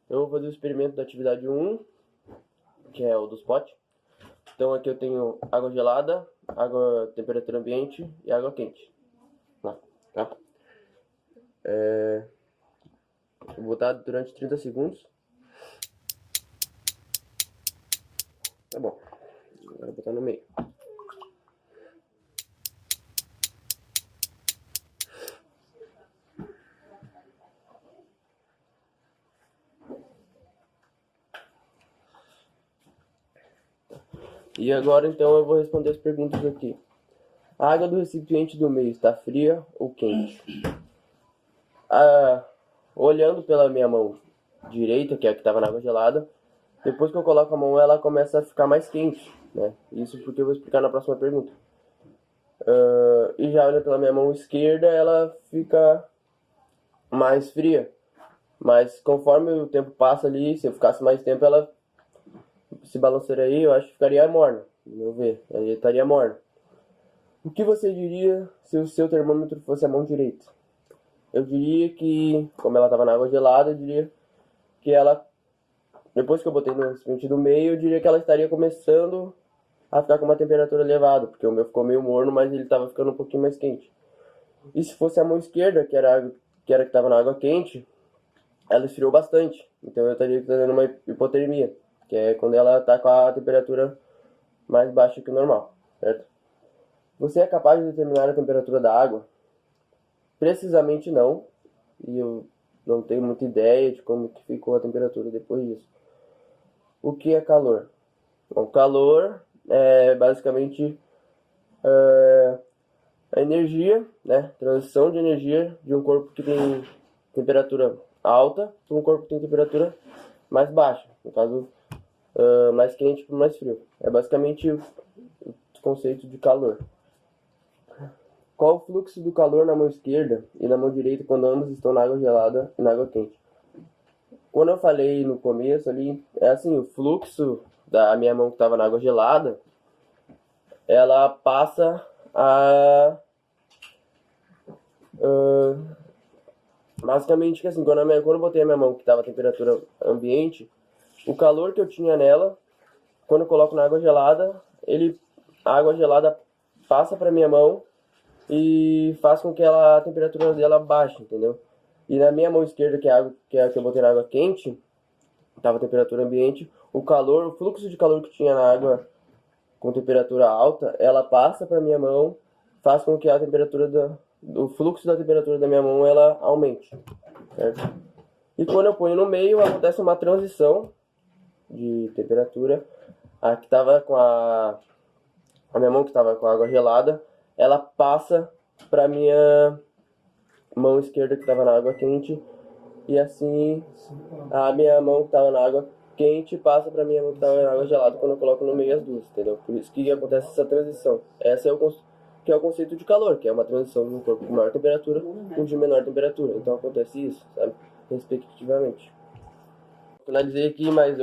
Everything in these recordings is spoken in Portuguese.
Eu vou fazer o experimento da atividade 1, que é o dos potes. Então aqui eu tenho água gelada, água temperatura ambiente e água quente. Lá, tá? Vou botar durante 30 segundos. Tá bom. Agora vou botar no meio. E agora então eu vou responder as perguntas aqui. A água do recipiente do meio está fria ou quente? Olhando pela minha mão direita, que é a que estava na água gelada, depois que eu coloco a mão ela começa a ficar mais quente, né? Isso porque eu vou explicar na próxima pergunta. E já olhando pela minha mão esquerda, ela fica mais fria. Mas conforme o tempo passa ali, se eu ficasse mais tempo, ela se balançaria, eu acho que ficaria morna. No meu ver, aí estaria morna. O que você diria se o seu termômetro fosse a mão direita? Eu diria que, como ela estava na água gelada, eu diria que ela, depois que eu botei no recipiente do meio, eu diria que ela estaria começando a ficar com uma temperatura elevada, porque o meu ficou meio morno, mas ele estava ficando um pouquinho mais quente. E se fosse a mão esquerda, que era a que estava na água quente, ela esfriou bastante. Então eu estaria tendo uma hipotermia, que é quando ela está com a temperatura mais baixa que o normal, certo? Você é capaz de determinar a temperatura da água? Precisamente não, e eu não tenho muita ideia de como que ficou a temperatura depois disso. O que é calor? Bom, calor é basicamente a energia, né? Transição de energia de um corpo que tem temperatura alta para um corpo que tem temperatura mais baixa. No caso, mais quente para mais frio. É basicamente o conceito de calor. Qual o fluxo do calor na mão esquerda e na mão direita quando ambos estão na água gelada e na água quente? Quando eu falei no começo ali, é assim, o fluxo da minha mão que estava na água gelada, ela passa a... basicamente, que assim, quando eu botei a minha mão que estava a temperatura ambiente, o calor que eu tinha nela, quando eu coloco na água gelada, a água gelada passa para minha mão e faz com que a temperatura dela baixe, entendeu? E na minha mão esquerda, que é a que eu botei na água quente, estava a temperatura ambiente, o fluxo de calor que tinha na água com temperatura alta, ela passa para minha mão, faz com que o fluxo da temperatura da minha mão ela aumente, certo? E quando eu ponho no meio, acontece uma transição de temperatura. A que estava com a minha mão que estava com a água gelada, ela passa para minha mão esquerda que estava na água quente, e assim a minha mão que estava na água quente passa para minha mão que estava na água gelada quando eu coloco no meio as duas, entendeu? Por isso que acontece essa transição. Essa é que é o conceito de calor, que é uma transição de um corpo com maior temperatura com de menor temperatura. Então acontece isso, sabe? Respectivamente. Finalizei aqui, mas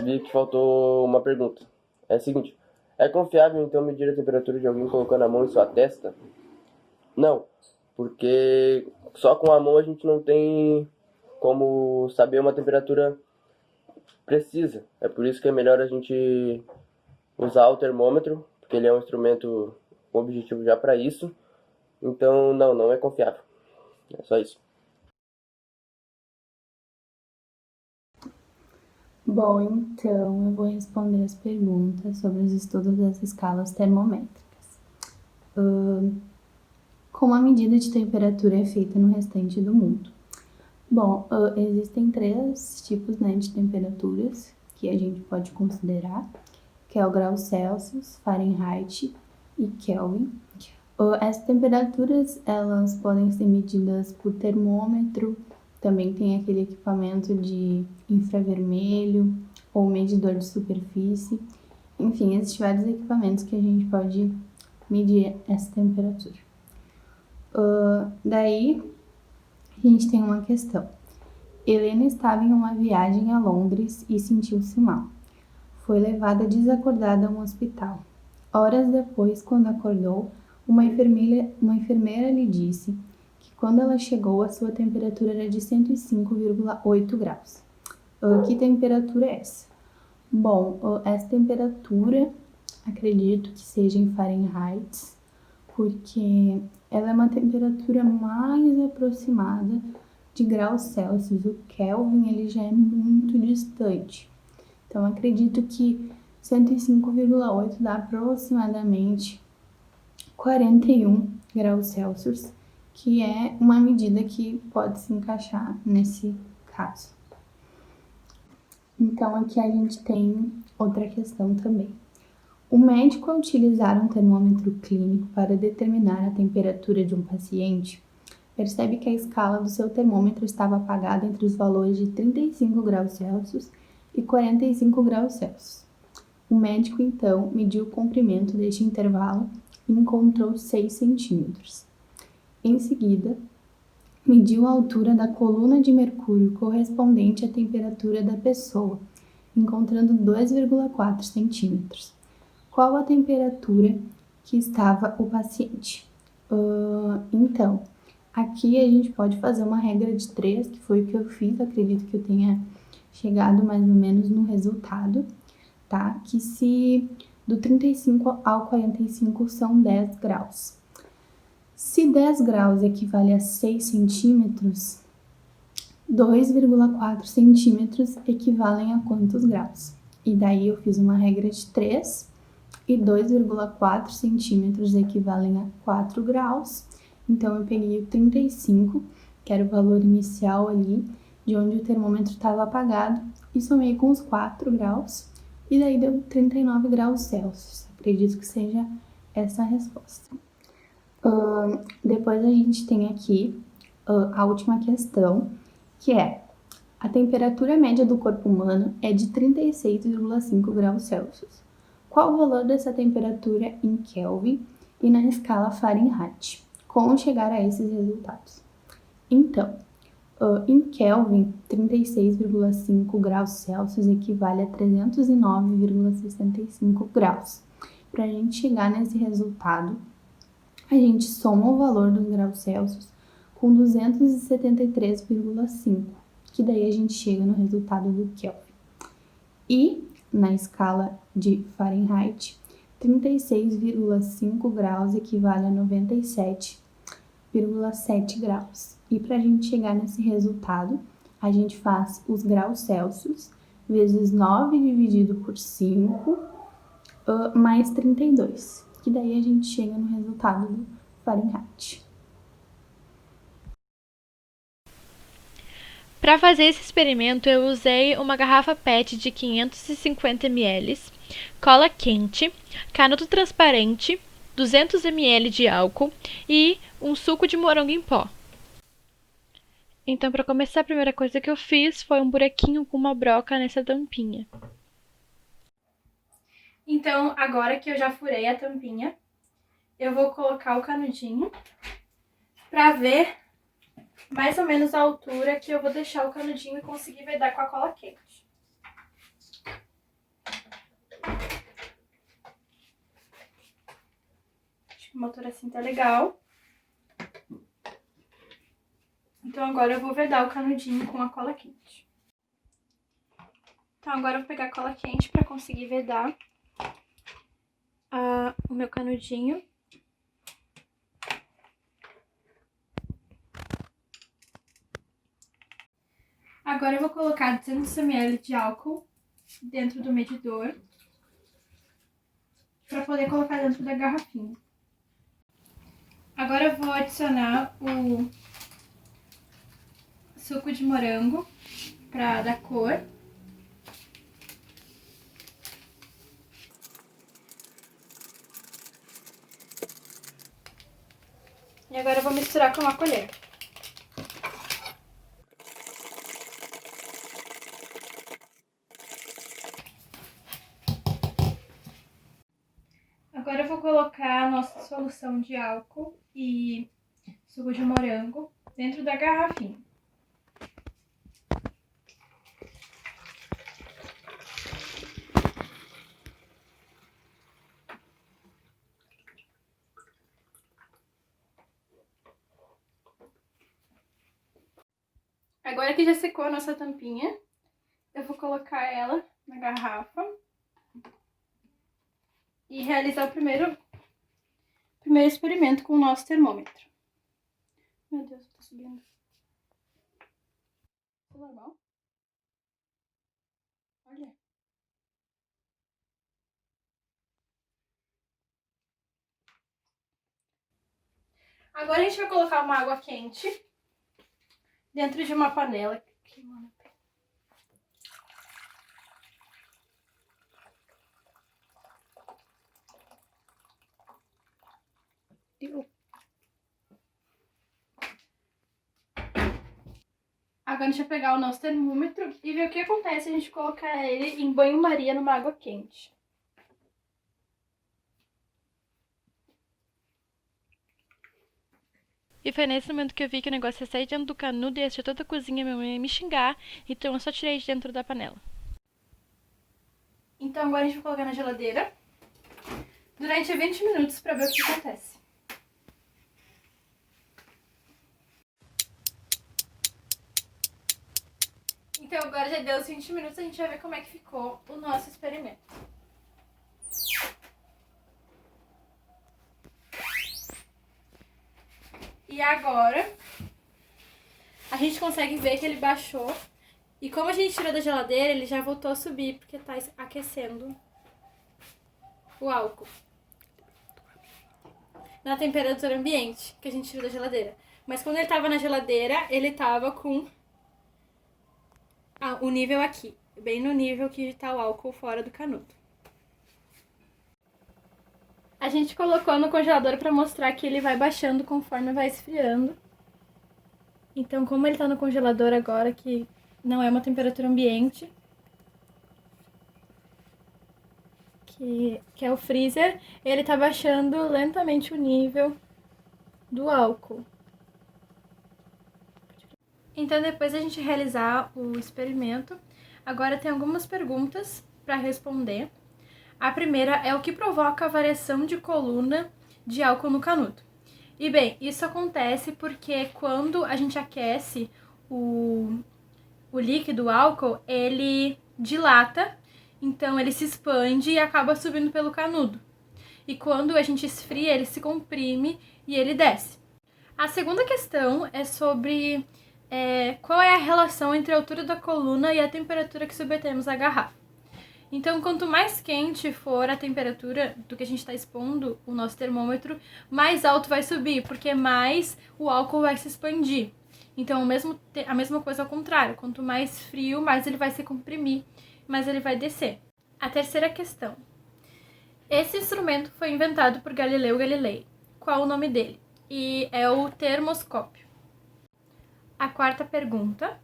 vi que faltou uma pergunta. É o seguinte: é confiável então medir a temperatura de alguém colocando a mão em sua testa? Não, porque só com a mão a gente não tem como saber uma temperatura precisa. É por isso que é melhor a gente usar o termômetro, porque ele é um instrumento com objetivo já para isso. Então, não é confiável. É só isso. Bom, então eu vou responder as perguntas sobre os estudos das escalas termométricas. Como a medida de temperatura é feita no restante do mundo? Bom, existem três tipos, né, de temperaturas que a gente pode considerar, que é o grau Celsius, Fahrenheit e Kelvin. Essas temperaturas, elas podem ser medidas por termômetro, também tem aquele equipamento de infravermelho ou medidor de superfície. Enfim, existem vários equipamentos que a gente pode medir essa temperatura. Daí, a gente tem uma questão. Helena estava em uma viagem a Londres e sentiu-se mal. Foi levada desacordada a um hospital. Horas depois, quando acordou, uma enfermeira lhe disse que quando ela chegou, a sua temperatura era de 105,8 graus. Que temperatura é essa? Bom, essa temperatura acredito que seja em Fahrenheit, porque ela é uma temperatura mais aproximada de graus Celsius. O Kelvin ele já é muito distante. Então acredito que 105,8 dá aproximadamente 41 graus Celsius, que é uma medida que pode se encaixar nesse caso. Então aqui a gente tem outra questão também. O médico, ao utilizar um termômetro clínico para determinar a temperatura de um paciente, percebe que a escala do seu termômetro estava apagada entre os valores de 35 graus Celsius e 45 graus Celsius. O médico, então, mediu o comprimento deste intervalo e encontrou 6 centímetros. Em seguida, mediu a altura da coluna de mercúrio correspondente à temperatura da pessoa, encontrando 2,4 centímetros. Qual a temperatura que estava o paciente? Então, aqui a gente pode fazer uma regra de 3, que foi o que eu fiz, acredito que eu tenha chegado mais ou menos no resultado, tá? Que se do 35 ao 45 são 10 graus. Se 10 graus equivale a 6 centímetros, 2,4 centímetros equivalem a quantos graus? E daí eu fiz uma regra de 3 e 2,4 centímetros equivalem a 4 graus. Então eu peguei o 35, que era o valor inicial ali, de onde o termômetro estava apagado, e somei com os 4 graus, e daí deu 39 graus Celsius. Acredito que seja essa a resposta. Depois a gente tem aqui a última questão, que é: a temperatura média do corpo humano é de 36,5 graus Celsius. Qual o valor dessa temperatura em Kelvin e na escala Fahrenheit? Como chegar a esses resultados? Então, em Kelvin, 36,5 graus Celsius equivale a 309,65 graus. Para a gente chegar nesse resultado, a gente soma o valor dos graus Celsius com 273,5, que daí a gente chega no resultado do Kelvin. E na escala de Fahrenheit, 36,5 graus equivale a 97,7 graus. E para a gente chegar nesse resultado, a gente faz os graus Celsius vezes 9 dividido por 5 mais 32, que daí a gente chega no resultado do Fahrenheit. Para fazer esse experimento, eu usei uma garrafa PET de 550 ml, cola quente, canudo transparente, 200 ml de álcool e um suco de morango em pó. Então, para começar, a primeira coisa que eu fiz foi um buraquinho com uma broca nessa tampinha. Então, agora que eu já furei a tampinha, eu vou colocar o canudinho para ver mais ou menos a altura que eu vou deixar o canudinho e conseguir vedar com a cola quente. Acho que uma altura assim tá legal. Então agora eu vou vedar o canudinho com a cola quente. Então agora eu vou pegar a cola quente para conseguir vedar o meu canudinho. Agora eu vou colocar 200 ml de álcool dentro do medidor para poder colocar dentro da garrafinha. Agora eu vou adicionar o suco de morango para dar cor. E agora eu vou misturar com uma colher. Agora eu vou colocar a nossa solução de álcool e suco de morango dentro da garrafinha. Agora que já secou a nossa tampinha, eu vou colocar ela na garrafa e realizar o primeiro experimento com o nosso termômetro. Meu Deus, tá subindo. Tá normal? Olha. Agora a gente vai colocar uma água quente dentro de uma panela. Agora a gente vai pegar o nosso termômetro e ver o que acontece se a gente colocar ele em banho-maria numa água quente. E foi nesse momento que eu vi que o negócio ia sair dentro do canudo e ia assistir toda a cozinha, minha mãe ia me xingar, então eu só tirei de dentro da panela. Então agora a gente vai colocar na geladeira durante 20 minutos pra ver o que acontece. Então agora já deu os 20 minutos, a gente vai ver como é que ficou o nosso experimento. E agora a gente consegue ver que ele baixou. E como a gente tirou da geladeira, ele já voltou a subir, porque tá aquecendo o álcool na temperatura ambiente que a gente tirou da geladeira. Mas quando ele tava na geladeira, ele tava com o nível aqui, bem no nível que tá o álcool fora do canudo. A gente colocou no congelador para mostrar que ele vai baixando conforme vai esfriando. Então, como ele tá no congelador agora, que não é uma temperatura ambiente, que é o freezer, ele tá baixando lentamente o nível do álcool. Então, depois da gente realizar o experimento, agora tem algumas perguntas para responder. A primeira é o que provoca a variação de coluna de álcool no canudo. E bem, isso acontece porque quando a gente aquece o líquido, o álcool, ele dilata, então ele se expande e acaba subindo pelo canudo. E quando a gente esfria, ele se comprime e ele desce. A segunda questão é sobre qual é a relação entre a altura da coluna e a temperatura que submetemos à garrafa. Então, quanto mais quente for a temperatura do que a gente está expondo o nosso termômetro, mais alto vai subir, porque mais o álcool vai se expandir. Então, a mesma coisa ao contrário. Quanto mais frio, mais ele vai se comprimir, mais ele vai descer. A terceira questão. Esse instrumento foi inventado por Galileu Galilei. Qual o nome dele? E é o termoscópio. A quarta pergunta.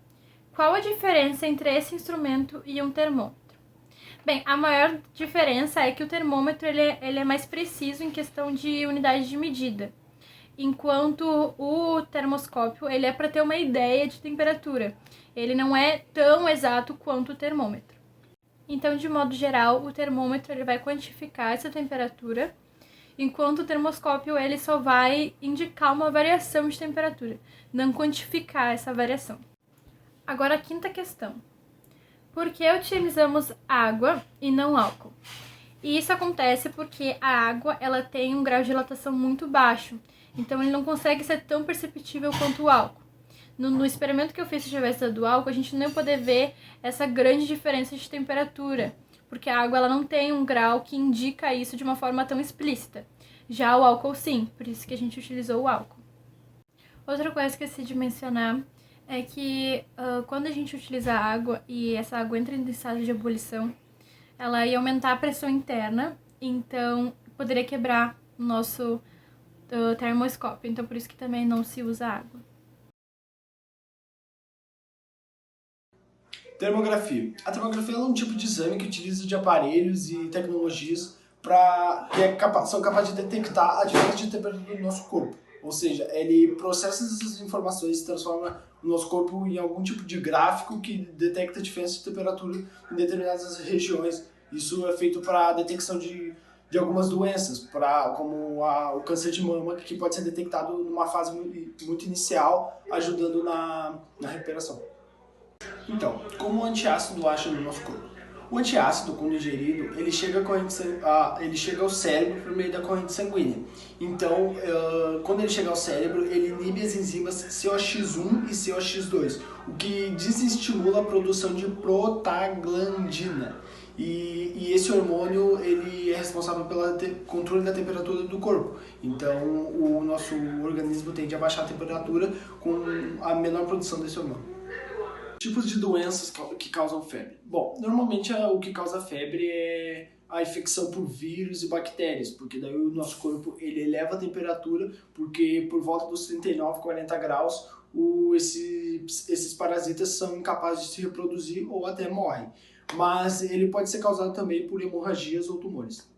Qual a diferença entre esse instrumento e um termômetro? Bem, a maior diferença é que o termômetro ele é mais preciso em questão de unidade de medida, enquanto o termoscópio ele é para ter uma ideia de temperatura. Ele não é tão exato quanto o termômetro. Então, de modo geral, o termômetro ele vai quantificar essa temperatura, enquanto o termoscópio ele só vai indicar uma variação de temperatura, não quantificar essa variação. Agora, a quinta questão. Por que utilizamos água e não álcool? E isso acontece porque a água ela tem um grau de dilatação muito baixo, então ele não consegue ser tão perceptível quanto o álcool. No experimento que eu fiz, se tivesse dado álcool, a gente não ia poder ver essa grande diferença de temperatura, porque a água ela não tem um grau que indica isso de uma forma tão explícita. Já o álcool sim, por isso que a gente utilizou o álcool. Outra coisa que eu esqueci de mencionar é que quando a gente utiliza água e essa água entra em estado de ebulição, ela ia aumentar a pressão interna, então poderia quebrar o nosso termoscópio, então por isso que também não se usa água. Termografia. A termografia é um tipo de exame que utiliza de aparelhos e tecnologias que são capazes de detectar a diferença de temperatura do nosso corpo. Ou seja, ele processa essas informações e transforma o nosso corpo em algum tipo de gráfico que detecta a diferença de temperatura em determinadas regiões. Isso é feito para a detecção de algumas doenças, como o câncer de mama, que pode ser detectado numa fase muito inicial, ajudando na recuperação. Então, como o antiácido age no nosso corpo? O antiácido, quando ingerido, ele chega, ele chega ao cérebro por meio da corrente sanguínea. Então, quando ele chega ao cérebro, ele inibe as enzimas COX-1 e COX-2, o que desestimula a produção de prostaglandina. E esse hormônio ele é responsável pelo controle da temperatura do corpo. Então, o nosso organismo tende a baixar a temperatura com a menor produção desse hormônio. Tipos de doenças que causam febre. Bom, normalmente o que causa febre é a infecção por vírus e bactérias, porque daí o nosso corpo ele eleva a temperatura, porque por volta dos 39, 40 graus esses parasitas são incapazes de se reproduzir ou até morrem. Mas ele pode ser causado também por hemorragias ou tumores.